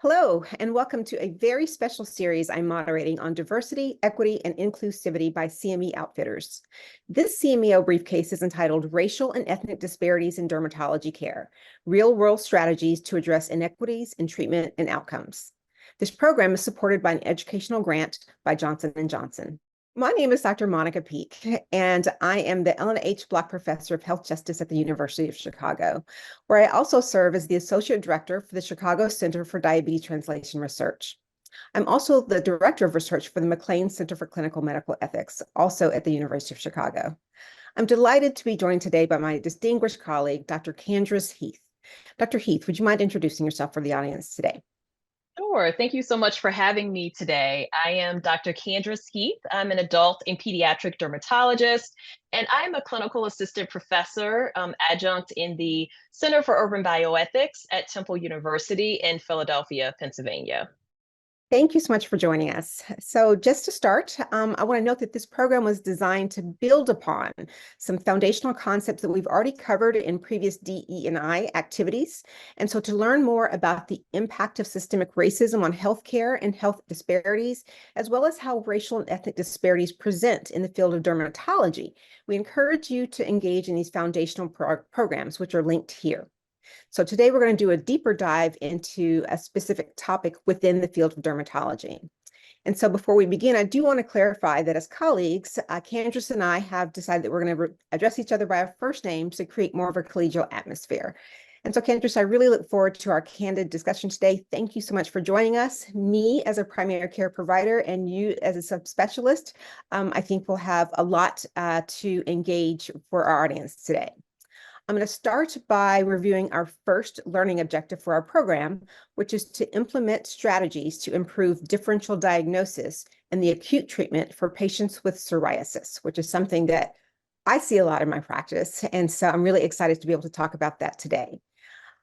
Hello, and welcome to a very special series I'm moderating on diversity, equity, and inclusivity by CME Outfitters. This CMEO briefcase is entitled Racial and Ethnic Disparities in Dermatology Care, Real-World Strategies to Address Inequities in Treatment and Outcomes. This program is supported by an educational grant by Johnson & Johnson. My name is Dr. Monica Peak, and I am the Ellen H. Block Professor of Health Justice at the University of Chicago, where I also serve as the Associate Director for the Chicago Center for Diabetes Translation Research. I'm also the Director of Research for the McLean Center for Clinical Medical Ethics, also at the University of Chicago. I'm delighted to be joined today by my distinguished colleague, Dr. Candace Heath. Dr. Heath, would you mind introducing yourself for the audience today? Sure. Thank you so much for having me today. I am Dr. Candace Heath. I'm an adult and pediatric dermatologist, and I'm a clinical assistant professor, adjunct in the Center for Urban Bioethics at Temple University in Philadelphia, Pennsylvania. Thank you so much for joining us. So just to start, I want to note that this program was designed to build upon some foundational concepts that we've already covered in previous DE&I activities. And so to learn more about the impact of systemic racism on healthcare and health disparities, as well as how racial and ethnic disparities present in the field of dermatology, we encourage you to engage in these foundational programs, which are linked here. So today we're going to do a deeper dive into a specific topic within the field of dermatology. And so before we begin, I do want to clarify that as colleagues, Candace and I have decided that we're going to address each other by our first names to create more of a collegial atmosphere. And so Candace, I really look forward to our candid discussion today. Thank you so much for joining us. Me as a primary care provider and you as a subspecialist, I think we'll have a lot to engage for our audience today. I'm going to start by reviewing our first learning objective for our program, which is to implement strategies to improve differential diagnosis and the acute treatment for patients with psoriasis, which is something that I see a lot in my practice. And so I'm really excited to be able to talk about that today.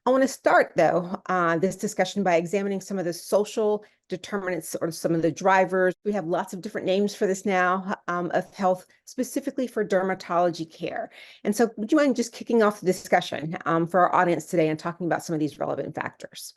I want to start, though, this discussion by examining some of the social determinants or some of the drivers. We have lots of different names for this now of health, specifically for dermatology care. And so would you mind just kicking off the discussion for our audience today and talking about some of these relevant factors?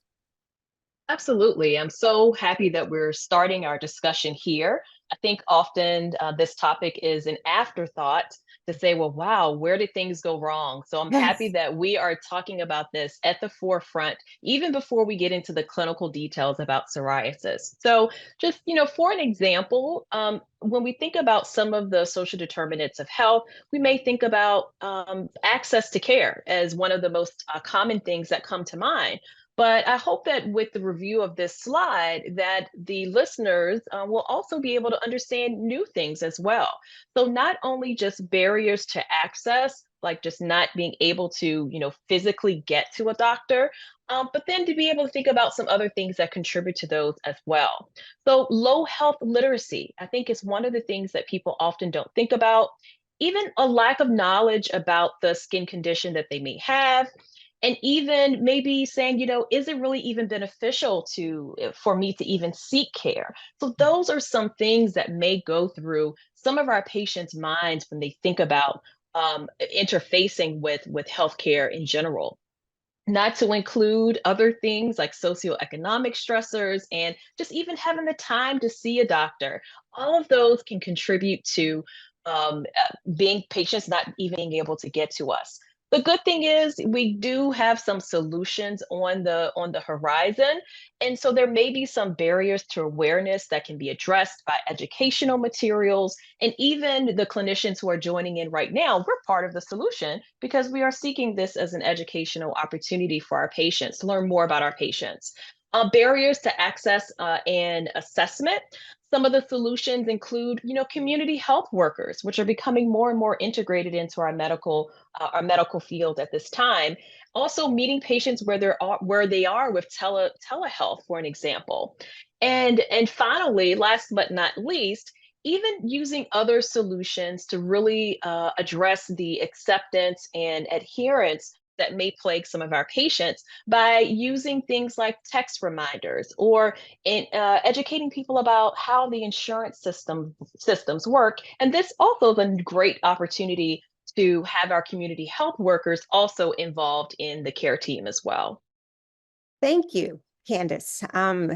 Absolutely. I'm so happy that we're starting our discussion here. I think often this topic is an afterthought to say, well, wow, where did things go wrong? So I'm happy Yes. that we are talking about this at the forefront, even before we get into the clinical details about psoriasis. So just, for an example, when we think about some of the social determinants of health, we may think about access to care as one of the most common things that come to mind. But I hope that with the review of this slide, that the listeners will also be able to understand new things as well. So not only just barriers to access, like just not being able to, physically get to a doctor, but then to be able to think about some other things that contribute to those as well. So low health literacy, I think, is one of the things that people often don't think about. Even a lack of knowledge about the skin condition that they may have, and even maybe saying, is it really even beneficial for me to even seek care? So those are some things that may go through some of our patients' minds when they think about interfacing with healthcare in general. Not to include other things like socioeconomic stressors and just even having the time to see a doctor. All of those can contribute to being patients not even being able to get to us. The good thing is we do have some solutions on the horizon, and so there may be some barriers to awareness that can be addressed by educational materials, and even the clinicians who are joining in right now. We're part of the solution because we are seeking this as an educational opportunity for our patients to learn more about our patients. Barriers to access and assessment. Some of the solutions include, community health workers, which are becoming more and more integrated into our medical field at this time. Also, meeting patients where they are with telehealth, for an example. And finally, last but not least, even using other solutions to really address the acceptance and adherence that may plague some of our patients by using things like text reminders or educating people about how the insurance systems work. And this also is a great opportunity to have our community health workers also involved in the care team as well. Thank you. Candace.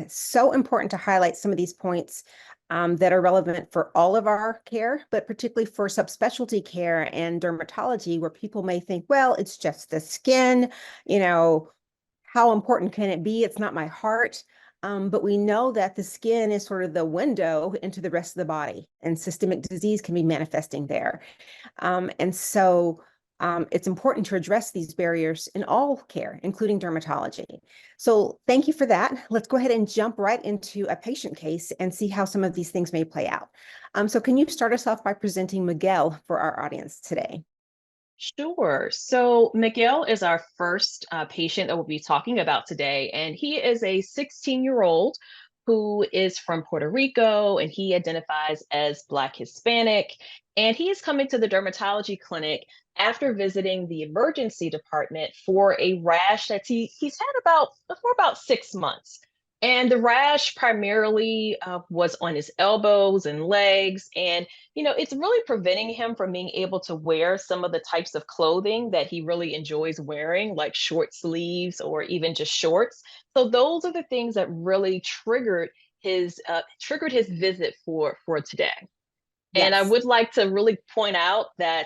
So important to highlight some of these points that are relevant for all of our care, but particularly for subspecialty care and dermatology, where people may think, well, it's just the skin, you know, how important can it be? It's not my heart. But we know that the skin is sort of the window into the rest of the body, and systemic disease can be manifesting there. And so it's important to address these barriers in all care, including dermatology. So thank you for that. Let's go ahead and jump right into a patient case and see how some of these things may play out. So can you start us off by presenting Miguel for our audience today? Sure. So Miguel is our first patient that we'll be talking about today, and he is a 16-year-old who is from Puerto Rico, and he identifies as Black Hispanic, and he is coming to the dermatology clinic after visiting the emergency department for a rash that he's had for about 6 months. And the rash primarily was on his elbows and legs, and it's really preventing him from being able to wear some of the types of clothing that he really enjoys wearing, like short sleeves or even just shorts. So those are the things that really triggered his visit for today. And I Yes. would like to really point out that,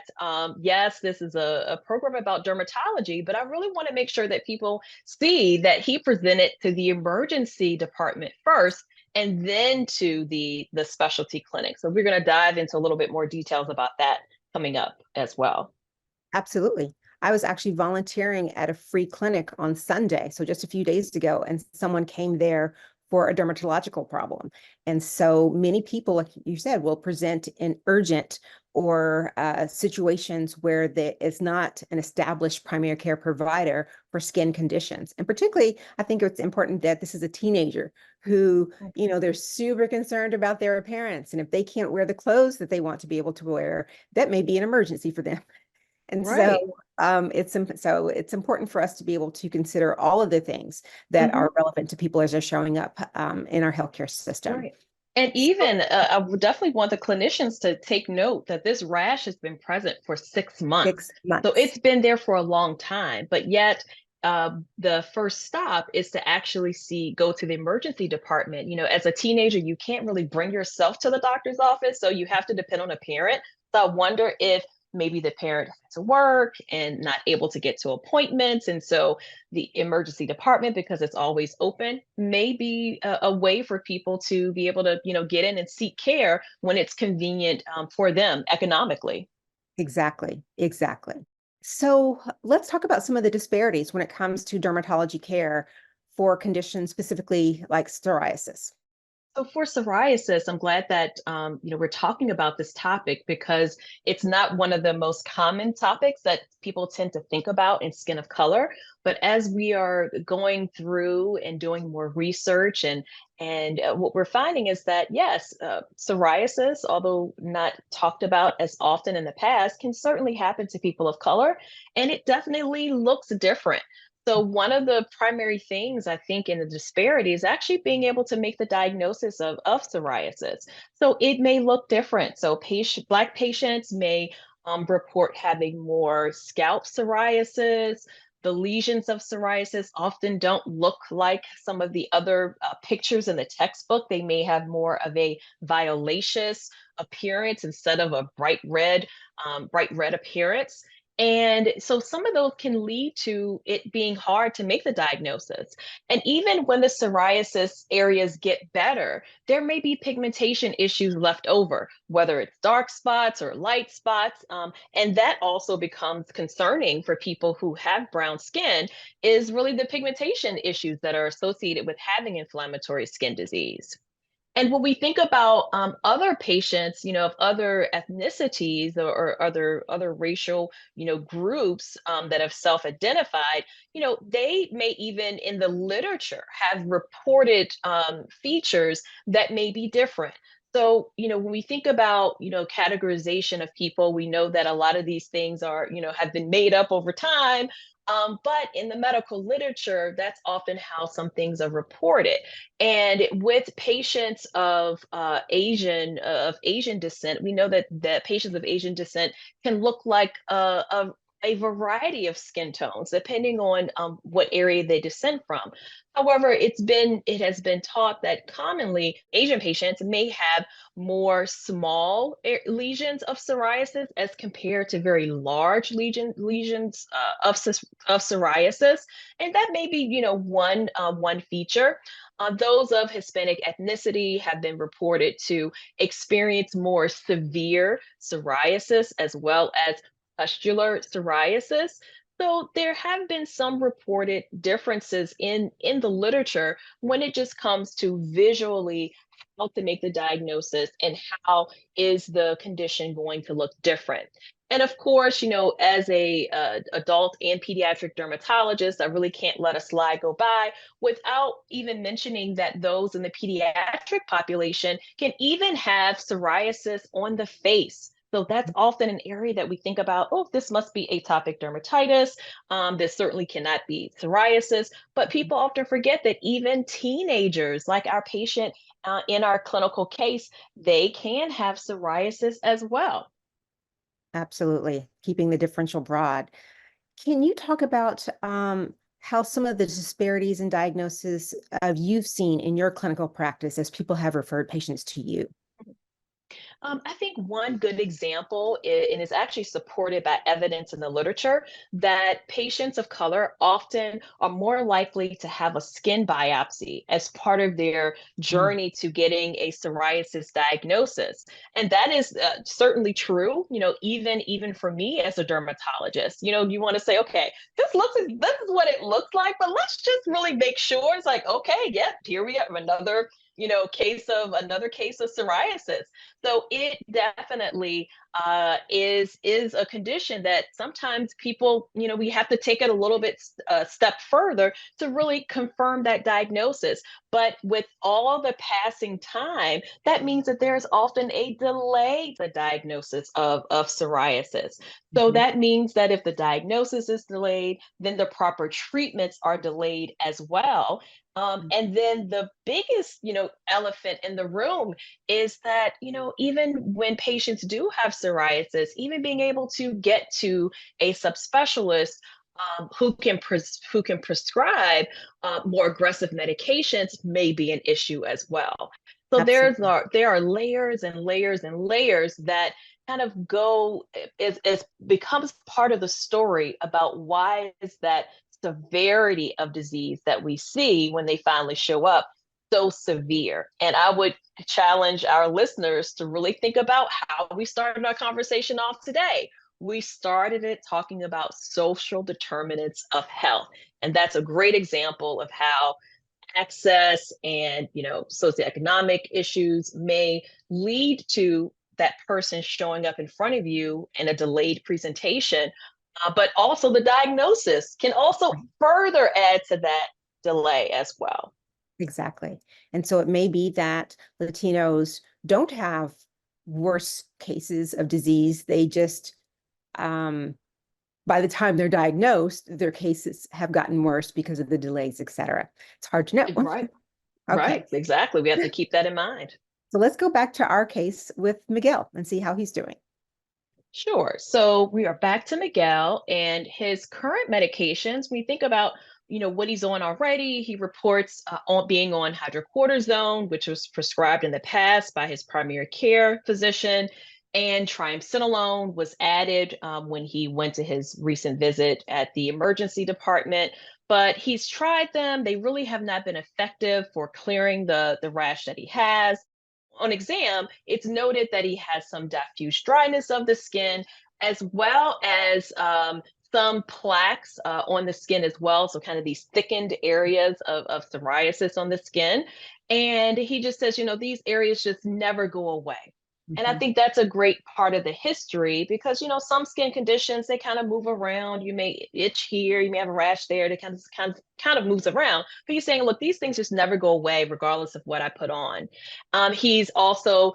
yes, this is a program about dermatology, but I really want to make sure that people see that he presented to the emergency department first and then to the specialty clinic. So we're going to dive into a little bit more details about that coming up as well. Absolutely. I was actually volunteering at a free clinic on Sunday, so just a few days ago, and someone came there for a dermatological problem. And so many people, like you said, will present in urgent or situations where there is not an established primary care provider for skin conditions. And particularly, I think it's important that this is a teenager who, they're super concerned about their appearance. And if they can't wear the clothes that they want to be able to wear, that may be an emergency for them. And so Right. it's important for us to be able to consider all of the things that Mhm. are relevant to people as they're showing up in our healthcare system. Right. And So even I would definitely want the clinicians to take note that this rash has been present for 6 months. six So months. it's been there for a long time, but yet the first stop is to actually go to the emergency department. As a teenager, you can't really bring yourself to the doctor's office, so you have to depend on a parent. So I wonder if maybe the parent has to work and not able to get to appointments. And so the emergency department, because it's always open, may be a way for people to be able to, get in and seek care when it's convenient for them economically. Exactly, exactly. So let's talk about some of the disparities when it comes to dermatology care for conditions specifically like psoriasis. So for psoriasis, I'm glad that we're talking about this topic because it's not one of the most common topics that people tend to think about in skin of color. But as we are going through and doing more research and what we're finding is that yes, psoriasis, although not talked about as often in the past, can certainly happen to people of color, and it definitely looks different. So one of the primary things I think in the disparity is actually being able to make the diagnosis of psoriasis. So it may look different. So Black patients may report having more scalp psoriasis. The lesions of psoriasis often don't look like some of the other pictures in the textbook. They may have more of a violaceous appearance instead of a bright red appearance. And so some of those can lead to it being hard to make the diagnosis. And even when the psoriasis areas get better, there may be pigmentation issues left over, whether it's dark spots or light spots. And that also becomes concerning for people who have brown skin, is really the pigmentation issues that are associated with having inflammatory skin disease. And when we think about other patients, of other ethnicities or other racial, groups that have self-identified, they may even in the literature have reported features that may be different. So, when we think about, categorization of people, we know that a lot of these things are, have been made up over time. But in the medical literature, that's often how some things are reported. And with patients of Asian descent, we know that patients of Asian descent can look like a variety of skin tones depending on what area they descend from. However, it has been taught that commonly Asian patients may have more small lesions of psoriasis as compared to very large lesions of psoriasis, and that may be one feature. Those of Hispanic ethnicity have been reported to experience more severe psoriasis as well as pustular psoriasis. So there have been some reported differences in the literature when it just comes to visually how to make the diagnosis and how is the condition going to look different. And of course, as a adult and pediatric dermatologist, I really can't let a slide go by without even mentioning that those in the pediatric population can even have psoriasis on the face. So that's often an area that we think about, oh, this must be atopic dermatitis. This certainly cannot be psoriasis. But people often forget that even teenagers, like our patient in our clinical case, they can have psoriasis as well. Absolutely. Keeping the differential broad. Can you talk about how some of the disparities in diagnosis you've seen in your clinical practice as people have referred patients to you? I think one good example, and is actually supported by evidence in the literature, that patients of color often are more likely to have a skin biopsy as part of their Mm. journey to getting a psoriasis diagnosis. And that is certainly true, even for me as a dermatologist. You want to say, okay, this is what it looks like, but let's just really make sure it's like, okay, yeah, here we have another another case of psoriasis. So it definitely is a condition that sometimes people, we have to take it a little bit step further to really confirm that diagnosis. But with all the passing time, that means that there's often a delay to the diagnosis of psoriasis. So Mhm. that means that if the diagnosis is delayed, then the proper treatments are delayed as well. And then the biggest, elephant in the room is that, even when patients do have psoriasis, even being able to get to a subspecialist who can prescribe more aggressive medications may be an issue as well. So Absolutely. there are layers and layers and layers that kind of go is becomes part of the story about why is that severity of disease that we see when they finally show up so severe. And I would challenge our listeners to really think about how we started our conversation off today. We started it talking about social determinants of health. And that's a great example of how access and socioeconomic issues may lead to that person showing up in front of you in a delayed presentation, but also the diagnosis can also further add to that delay as well. Exactly. And so it may be that Latinos don't have worse cases of disease. They just, by the time they're diagnosed, their cases have gotten worse because of the delays, et cetera. It's hard to know. Right, Okay. right, exactly. We have to keep that in mind. So let's go back to our case with Miguel and see how he's doing. Sure. So we are back to Miguel and his current medications. We think about, what he's on already. He reports on being on hydrocortisone, which was prescribed in the past by his primary care physician, and triamcinolone was added when he went to his recent visit at the emergency department. But he's tried them. They really have not been effective for clearing the rash that he has. On exam, it's noted that he has some diffuse dryness of the skin, as well as some plaques on the skin as well. So, kind of these thickened areas of psoriasis on the skin. And he just says, these areas just never go away. And I Mhm. think that's a great part of the history because, some skin conditions, they kind of move around. You may itch here, you may have a rash there that kind of moves around. But he's saying, look, these things just never go away regardless of what I put on. He's also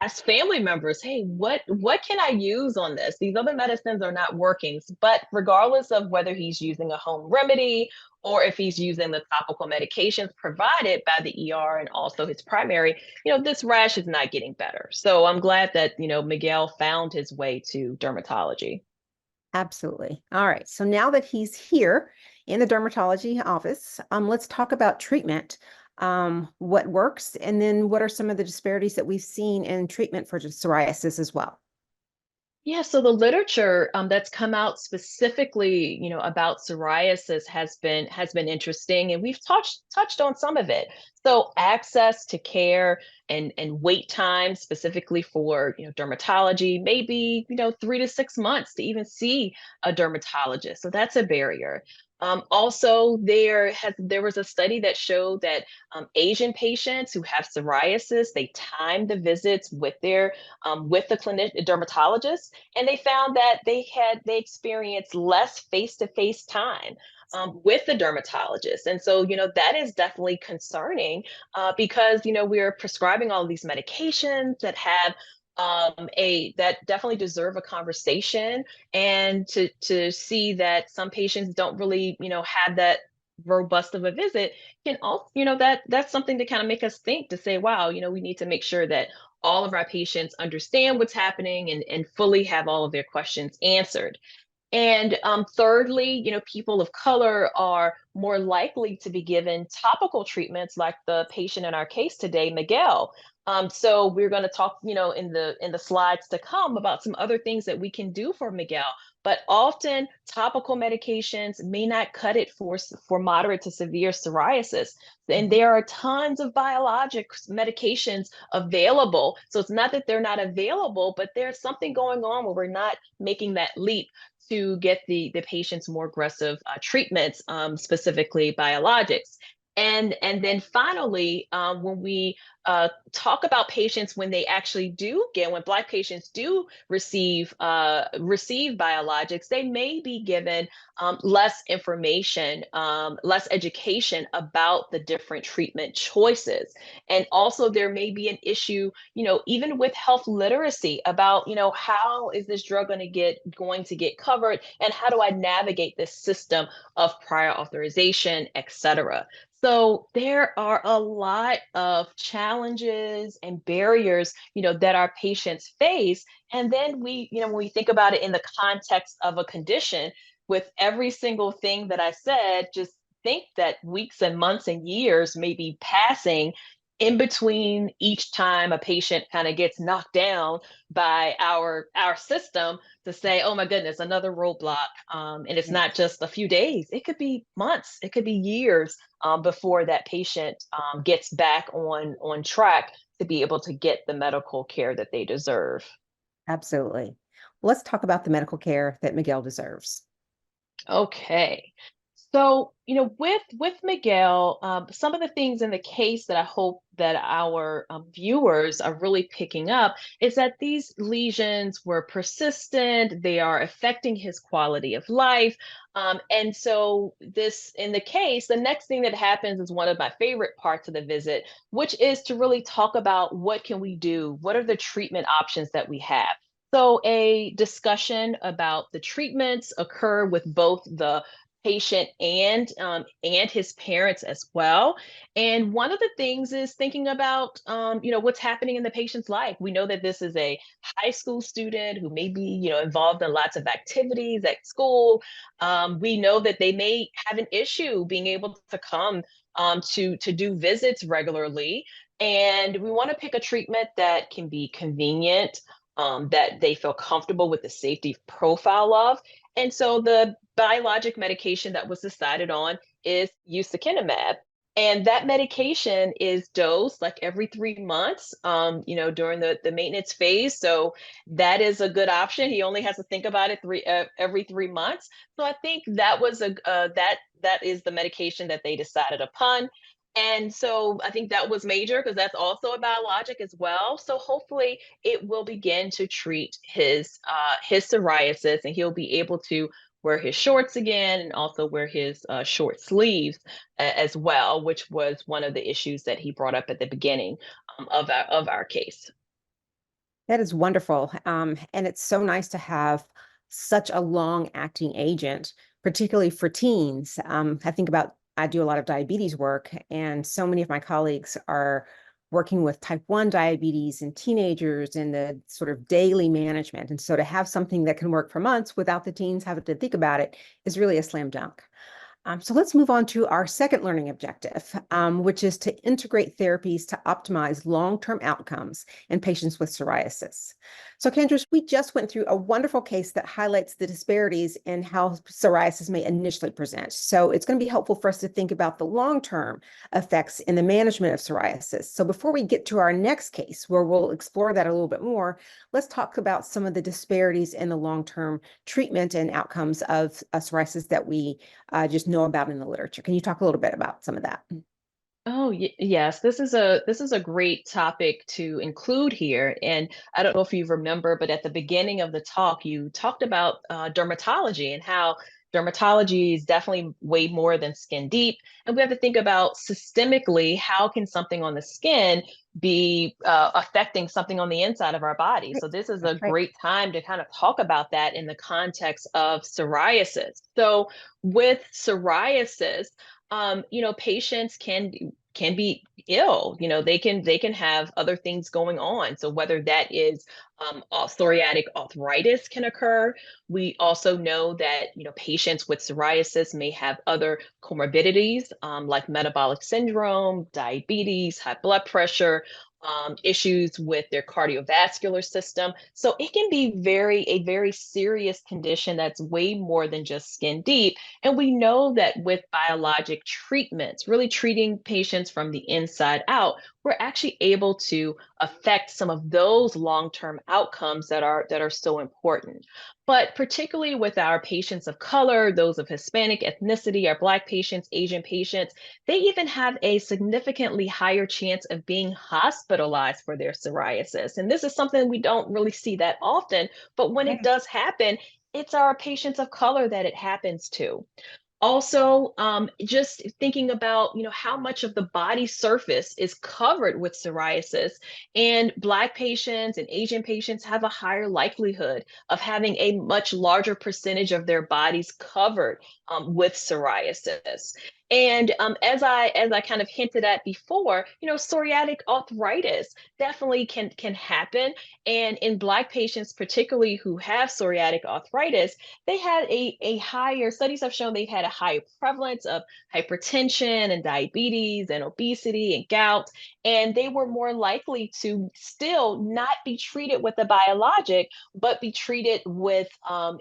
asked family members, hey, what can I use on this? These other medicines are not working. But regardless of whether he's using a home remedy or if he's using the topical medications provided by the ER and also his primary, this rash is not getting better. So I'm glad that, Miguel found his way to dermatology. Absolutely. All right. So now that he's here in the dermatology office, let's talk about treatment. What works, and then what are some of the disparities that we've seen in treatment for psoriasis as well? Yeah, so the literature that's come out specifically, about psoriasis has been interesting, and we've touched on some of it. So access to care and wait time specifically for dermatology, maybe 3 to 6 months to even see a dermatologist. So that's a barrier. Also, there was a study that showed that Asian patients who have psoriasis, they time the visits with the clinic dermatologist, and they found that they experienced less face-to-face time with the dermatologist. And so that is definitely concerning, because we're prescribing all these medications that have a that definitely deserve a conversation, and to see that some patients don't really have that robust of a visit can also that's something to kind of make us think, to say, wow, we need to make sure that all of our patients understand what's happening and fully have all of their questions answered. And thirdly, people of color are more likely to be given topical treatments, like the patient in our case today, Miguel. So we're going to talk, in the slides to come, about some other things that we can do for Miguel. But often topical medications may not cut it for moderate to severe psoriasis. And there are tons of biologic medications available. So it's not that they're not available, but there's something going on where we're not making that leap to get the patient's more aggressive treatments, specifically biologics. And then finally, when we talk about patients, when they actually do get, when Black patients do receive biologics, they may be given less information, less education about the different treatment choices. And also there may be an issue, even with health literacy about, how is this drug going to get covered, and how do I navigate this system of prior authorization, et cetera. So there are a lot of challenges and barriers, that our patients face. And then when we think about it in the context of a condition, with every single thing that I said, just think that weeks and months and years may be passing in between each time a patient kind of gets knocked down by our system, to say, oh my goodness, another roadblock. And it's not just a few days, it could be months, it could be years, before that patient gets back on track to be able to get the medical care that they deserve. Absolutely. Let's talk about the medical care that Miguel deserves. Okay. So, with Miguel, some of the things in the case that I hope that our viewers are really picking up is that these lesions were persistent, they are affecting his quality of life. And so, this, in the case, the next thing that happens is one of my favorite parts of the visit, which is to really talk about what can we do? What are the treatment options that we have? So, a discussion about the treatments occur with both the patient and his parents as well. And one of the things is thinking about what's happening in the patient's life. We know that this is a high school student who may be involved in lots of activities at school. We know that they may have an issue being able to come to do visits regularly. And we want to pick a treatment that can be convenient, that they feel comfortable with the safety profile of. And so the biologic medication that was decided on is ustekinumab. And that medication is dosed like every 3 months, during the maintenance phase. So that is a good option. He only has to think about it every 3 months. So I think that was that is the medication that they decided upon. And so I think that was major, because that's also a biologic as well. So hopefully it will begin to treat his psoriasis, and he'll be able to wear his shorts again, and also wear his short sleeves as well, which was one of the issues that he brought up at the beginning of our case. That is wonderful. And it's so nice to have such a long-acting agent, particularly for teens. I do a lot of diabetes work, and so many of my colleagues are working with type 1 diabetes in teenagers and the sort of daily management. And so to have something that can work for months without the teens having to think about it is really a slam dunk. So let's move on to our second learning objective, which is to integrate therapies to optimize long-term outcomes in patients with psoriasis. So Candace, we just went through a wonderful case that highlights the disparities in how psoriasis may initially present. So it's going to be helpful for us to think about the long-term effects in the management of psoriasis. So before we get to our next case, where we'll explore that a little bit more, let's talk about some of the disparities in the long-term treatment and outcomes of psoriasis that we just know about in the literature. Can you talk a little bit about some of that? Oh, yes, this is a great topic to include here. And I don't know if you remember, but at the beginning of the talk, you talked about dermatology and how dermatology is definitely way more than skin deep. And we have to think about systemically, how can something on the skin be affecting something on the inside of our body? Right. So this is a That's right. great time to kind of talk about that in the context of psoriasis. So with psoriasis, patients can be ill. They can have other things going on. So whether that is psoriatic arthritis can occur. We also know that patients with psoriasis may have other comorbidities like metabolic syndrome, diabetes, high blood pressure. Issues with their cardiovascular system. So it can be a very serious condition that's way more than just skin deep. And we know that with biologic treatments, really treating patients from the inside out, we're actually able to affect some of those long-term outcomes that are so important. But particularly with our patients of color, those of Hispanic ethnicity, our Black patients, Asian patients, they even have a significantly higher chance of being hospitalized for their psoriasis. And this is something we don't really see that often, but when it Right. does happen, it's our patients of color that it happens to. Also, just thinking about, how much of the body surface is covered with psoriasis, and Black patients and Asian patients have a higher likelihood of having a much larger percentage of their bodies covered with psoriasis. And as I kind of hinted at before, psoriatic arthritis definitely can happen. And in Black patients, particularly who have psoriatic arthritis, they had a higher, studies have shown they've had a higher prevalence of hypertension and diabetes and obesity and gout, and they were more likely to still not be treated with a biologic, but be treated with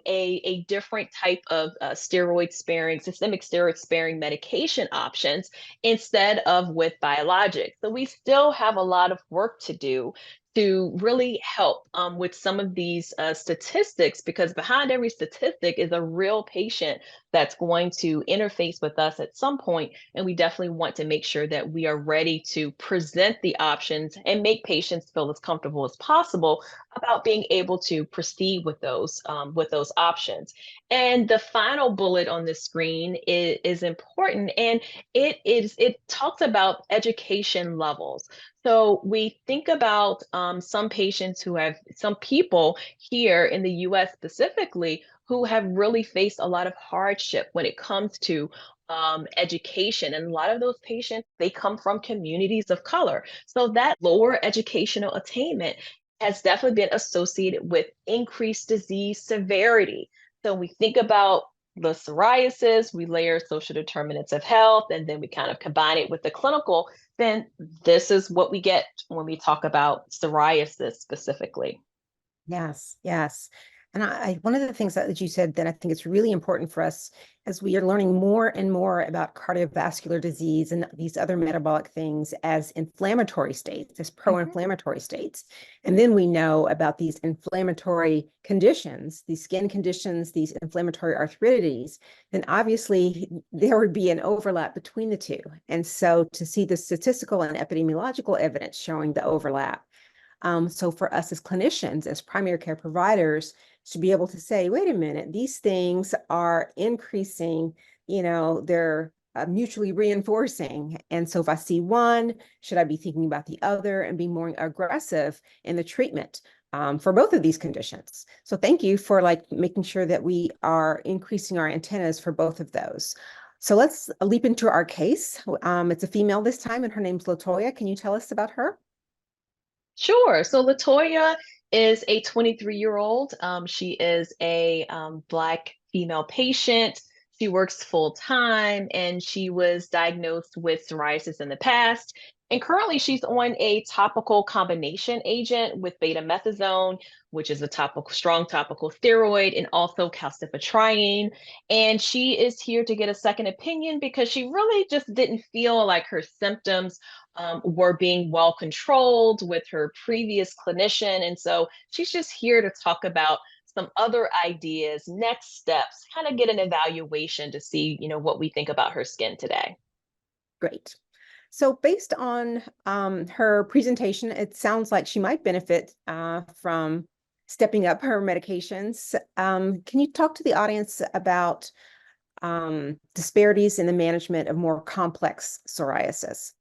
a different type of systemic steroid sparing medication options instead of with biologics. So we still have a lot of work to do to really help with some of these statistics, because behind every statistic is a real patient that's going to interface with us at some point, and we definitely want to make sure that we are ready to present the options and make patients feel as comfortable as possible about being able to proceed with those options. And the final bullet on the screen is important, and it talks about education levels. So we think about some people here in the US specifically who have really faced a lot of hardship when it comes to education. And a lot of those patients, they come from communities of color. So that lower educational attainment has definitely been associated with increased disease severity. So we think about the psoriasis, we layer social determinants of health, and then we kind of combine it with the clinical, then this is what we get when we talk about psoriasis specifically. Yes, yes. And one of the things that you said that I think it's really important for us as we are learning more and more about cardiovascular disease and these other metabolic things as inflammatory states, as pro-inflammatory states. And then we know about these inflammatory conditions, these skin conditions, these inflammatory arthritides, then obviously there would be an overlap between the two. And so to see the statistical and epidemiological evidence showing the overlap. So for us as clinicians, as primary care providers, to be able to say, wait a minute, these things are increasing, they're mutually reinforcing. And so if I see one, should I be thinking about the other and be more aggressive in the treatment for both of these conditions? So thank you for making sure that we are increasing our antennas for both of those. So let's leap into our case. It's a female this time, and her name's LaToya. Can you tell us about her? Sure. So LaToya is a 23-year-old. She is a Black female patient. She works full time and she was diagnosed with psoriasis in the past. And currently, she's on a topical combination agent with betamethasone, which is a strong topical steroid, and also calcipotriene. And she is here to get a second opinion because she really just didn't feel like her symptoms were being well controlled with her previous clinician. And so she's just here to talk about some other ideas, next steps, kind of get an evaluation to see, what we think about her skin today. Great. So based on her presentation, it sounds like she might benefit from stepping up her medications. Can you talk to the audience about disparities in the management of more complex psoriasis?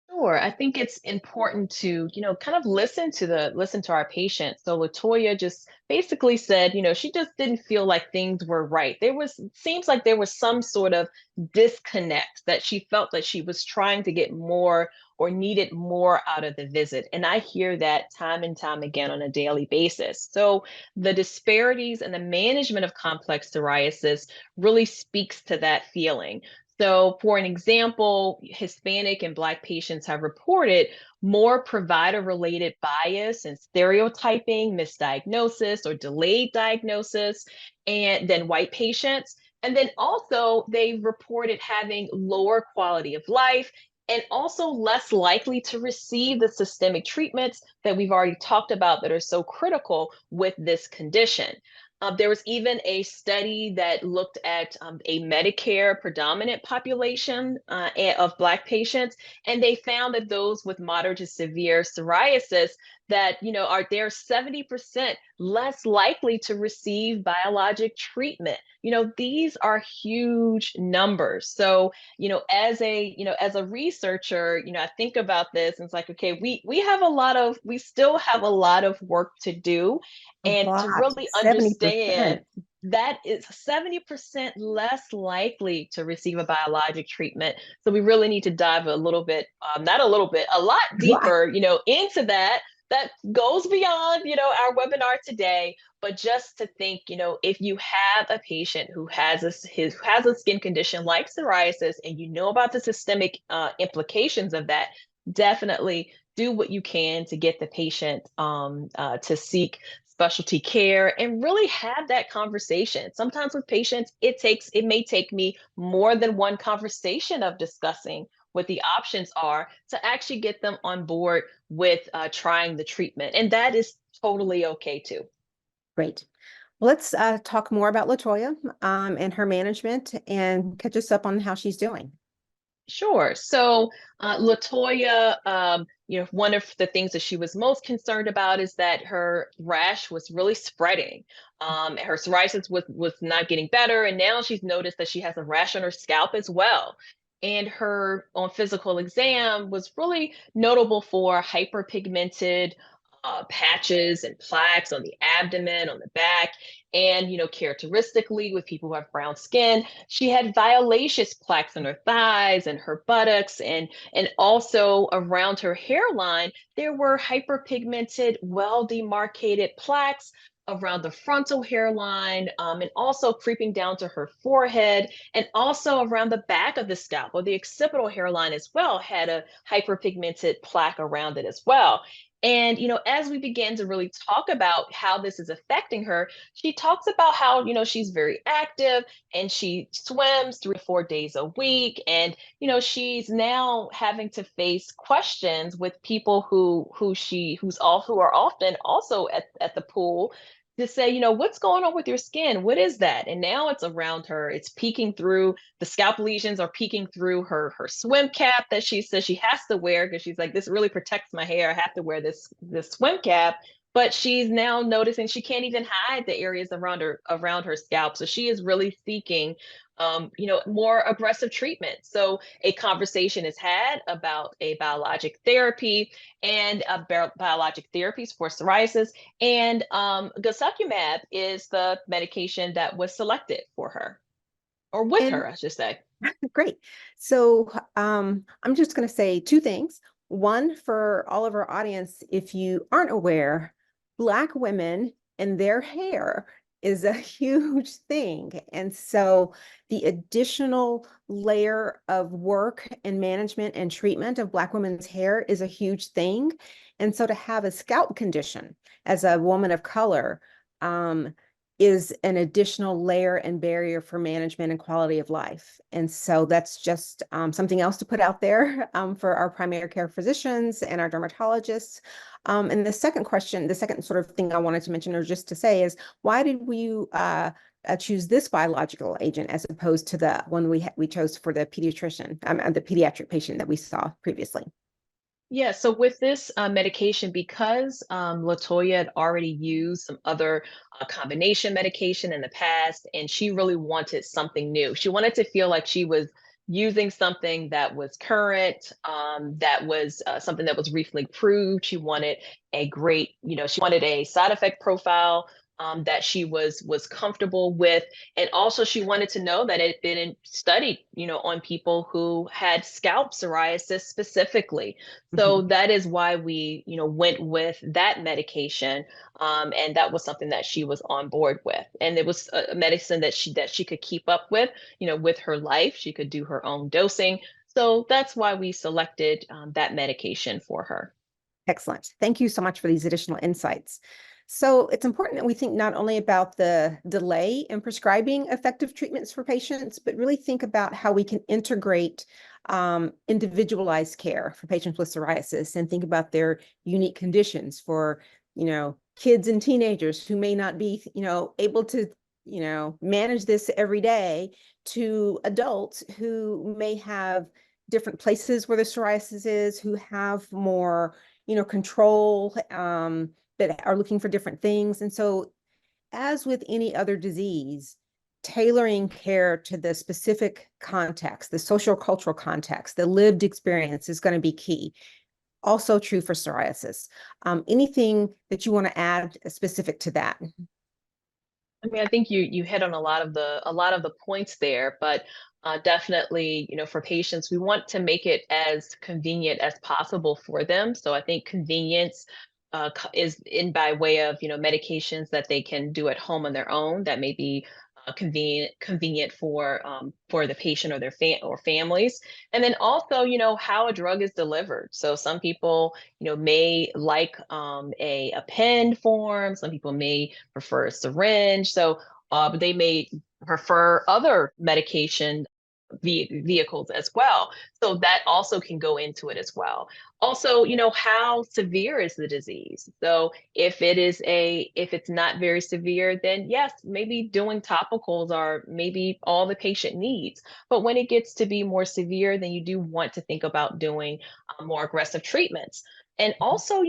Sure. I think it's important to, kind of listen to our patient. So Latoya just basically said, she just didn't feel like things were right. Seems like there was some sort of disconnect that she felt that she was trying to get more or needed more out of the visit. And I hear that time and time again on a daily basis. So the disparities in the management of complex psoriasis really speaks to that feeling. So, for an example, Hispanic and Black patients have reported more provider related bias and stereotyping, misdiagnosis, or delayed diagnosis than white patients. And then also, they reported having lower quality of life and also less likely to receive the systemic treatments that we've already talked about that are so critical with this condition. There was even a study that looked at a Medicare predominant population of Black patients, and they found that those with moderate to severe psoriasis that they're 70% less likely to receive biologic treatment. These are huge numbers. So as a researcher, I think about this and it's like, okay, we still have a lot of work to do, A and to lot, really understand 70%. that is 70% less likely to receive a biologic treatment. So we really need to dive a little bit, not a little bit, a lot Lot. deeper, into that. That goes beyond, our webinar today. But just to think, if you have a patient who has a skin condition like psoriasis, and you know about the systemic implications of that, definitely do what you can to get the patient to seek specialty care and really have that conversation. Sometimes with patients, it may take me more than one conversation of discussing what the options are to actually get them on board with trying the treatment. And that is totally okay too. Great. Well, let's talk more about LaToya and her management and catch us up on how she's doing. Sure. So, Latoya, one of the things that she was most concerned about is that her rash was really spreading. Her psoriasis was not getting better, and now she's noticed that she has a rash on her scalp as well. And her on physical exam was really notable for hyperpigmented patches and plaques on the abdomen, on the back, and characteristically with people who have brown skin, she had violaceous plaques on her thighs and her buttocks, and also around her hairline, there were hyperpigmented, well-demarcated plaques around the frontal hairline, and also creeping down to her forehead, and also around the back of the scalp, or the occipital hairline as well, had a hyperpigmented plaque around it as well. And as we began to really talk about how this is affecting her, she talks about how she's very active and she swims 3 to 4 days a week, and she's now having to face questions with people who are often also at the pool to say, what's going on with your skin? What is that? And now it's around her. It's peeking through, the scalp lesions are peeking through her swim cap that she says she has to wear because she's like, this really protects my hair. I have to wear this swim cap. But she's now noticing she can't even hide the areas around her scalp. So she is really seeking more aggressive treatment. So a conversation is had about a biologic therapy and biologic therapies for psoriasis. And guselkumab is the medication that was selected for her. or with And her, I should say. great. So I'm just going to say two things. One, for all of our audience, if you aren't aware, Black women and their hair is a huge thing. And so the additional layer of work and management and treatment of Black women's hair is a huge thing. And so to have a scalp condition as a woman of color, is an additional layer and barrier for management and quality of life. And so that's just something else to put out there for our primary care physicians and our dermatologists. And the second question, the second sort of thing I wanted to mention or just to say is, why did we choose this biological agent as opposed to the one we chose for the pediatrician, the pediatric patient that we saw previously? Yeah, so with this medication, because LaToya had already used some other combination medication in the past, and she really wanted something new. She wanted to feel like she was using something that was current, that was something that was recently proved. She wanted a great, she wanted a side effect profile that she was comfortable with, and also she wanted to know that it had been studied, on people who had scalp psoriasis specifically. So Mhm. that is why we, went with that medication, and that was something that she was on board with. And it was a medicine that she could keep up with, with her life. She could do her own dosing. So that's why we selected that medication for her. Excellent. Thank you so much for these additional insights. So it's important that we think not only about the delay in prescribing effective treatments for patients, but really think about how we can integrate individualized care for patients with psoriasis and think about their unique conditions for, kids and teenagers who may not be, able to, manage this every day, to adults who may have different places where the psoriasis is, who have more control, that are looking for different things. And so, as with any other disease, tailoring care to the specific context, the social cultural context, the lived experience is going to be key. Also true for psoriasis. Anything that you want to add specific to that? I mean, I think you hit on a lot of the points there, but definitely, for patients, we want to make it as convenient as possible for them. So I think convenience is in by way of medications that they can do at home on their own that may be convenient for the patient or their families, and then also how a drug is delivered. So some people may like a pen form. Some people may prefer a syringe. So they may prefer other medication vehicles as well. So that also can go into it as well. Also, how severe is the disease? So if it's not very severe, then yes, maybe doing topicals are maybe all the patient needs. But when it gets to be more severe, then you do want to think about doing more aggressive treatments. And also,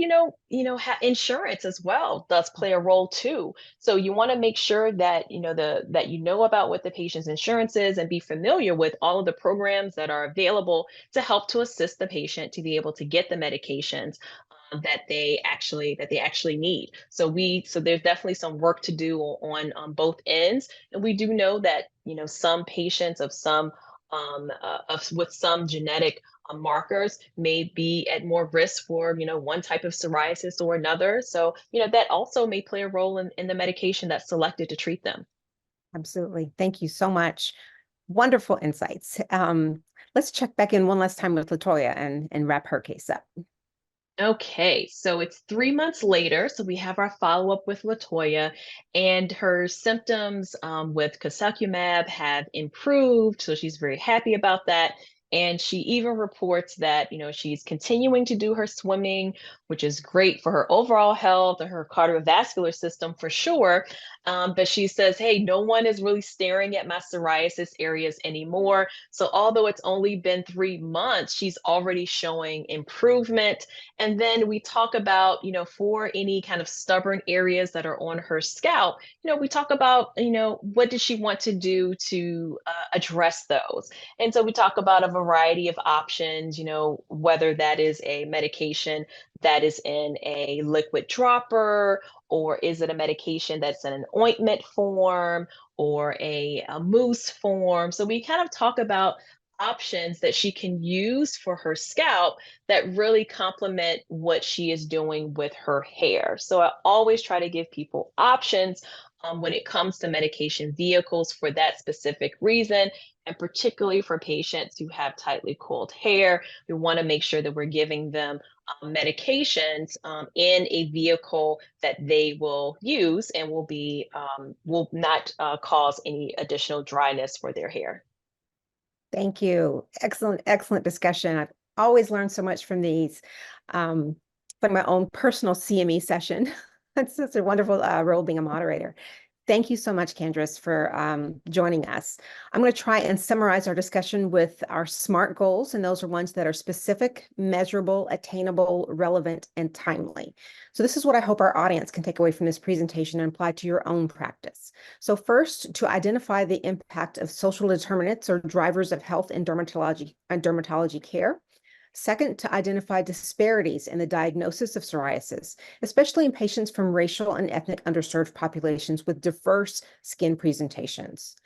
insurance as well does play a role too. So you want to make sure that that you know about what the patient's insurance is and be familiar with all of the programs that are available to help to assist the patient to be able to get the medications that they actually need. So there's definitely some work to do on both ends, and we do know that some patients with some genetic markers may be at more risk for one type of psoriasis or another. So that also may play a role in the medication that's selected to treat them. Absolutely. Thank you so much. Wonderful insights. Let's check back in one last time with LaToya and wrap her case up. Okay, so it's 3 months later. So we have our follow up with LaToya, and her symptoms with Casacumab have improved. So she's very happy about that. And she even reports that, she's continuing to do her swimming, which is great for her overall health and her cardiovascular system for sure. But she says, hey, no one is really staring at my psoriasis areas anymore. So although it's only been 3 months, she's already showing improvement. And then we talk about, for any kind of stubborn areas that are on her scalp, we talk about, what does she want to do to address those? And so we talk about a variety of options, whether that is a medication that is in a liquid dropper, or is it a medication that's in an ointment form, or a mousse form. So we kind of talk about options that she can use for her scalp that really complement what she is doing with her hair. So I always try to give people options when it comes to medication vehicles for that specific reason, and particularly for patients who have tightly coiled hair. We want to make sure that we're giving them medications in a vehicle that they will use and will not cause any additional dryness for their hair. Thank you. Excellent, excellent discussion. I've always learned so much from these. From my own personal CME session. It's such a wonderful role being a moderator. Thank you so much, Candace, for joining us. I'm going to try and summarize our discussion with our SMART goals, and those are ones that are specific, measurable, attainable, relevant, and timely. So this is what I hope our audience can take away from this presentation and apply to your own practice. So first, to identify the impact of social determinants or drivers of health and dermatology care. Second, to identify disparities in the diagnosis of psoriasis, especially in patients from racial and ethnic underserved populations with diverse skin presentations.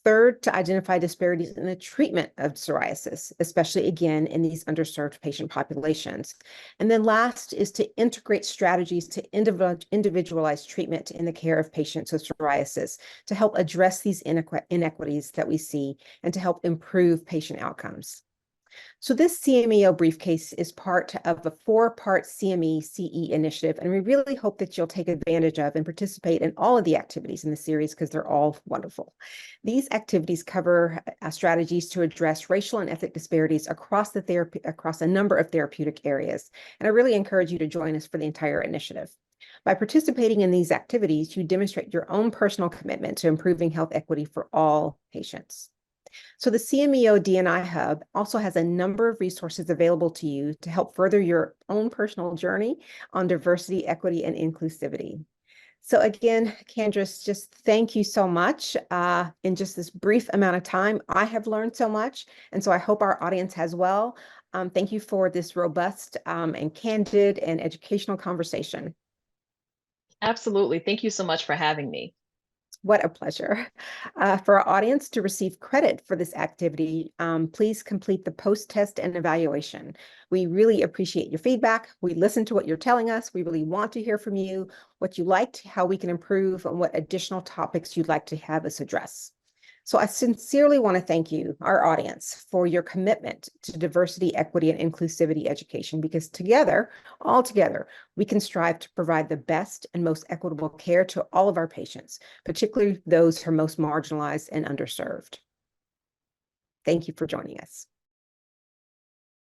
Third, to identify disparities in the treatment of psoriasis, especially again in these underserved patient populations. And then last is to integrate strategies to individualize treatment in the care of patients with psoriasis to help address these inequities that we see and to help improve patient outcomes. So this CMEO briefcase is part of a 4-part CME CE initiative, and we really hope that you'll take advantage of and participate in all of the activities in the series because they're all wonderful. These activities cover strategies to address racial and ethnic disparities across a number of therapeutic areas, and I really encourage you to join us for the entire initiative. By participating in these activities, you demonstrate your own personal commitment to improving health equity for all patients. So the CMEO D&I Hub also has a number of resources available to you to help further your own personal journey on diversity, equity, and inclusivity. So again, Candace, just thank you so much. In just this brief amount of time, I have learned so much, and so I hope our audience has well. Thank you for this robust and candid and educational conversation. Absolutely. Thank you so much for having me. What a pleasure. For our audience to receive credit for this activity, please complete the post-test and evaluation. We really appreciate your feedback. We listen to what you're telling us. We really want to hear from you, what you liked, how we can improve, and what additional topics you'd like to have us address. So I sincerely want to thank you, our audience, for your commitment to diversity, equity, and inclusivity education, because together, all together, we can strive to provide the best and most equitable care to all of our patients, particularly those who are most marginalized and underserved. Thank you for joining us.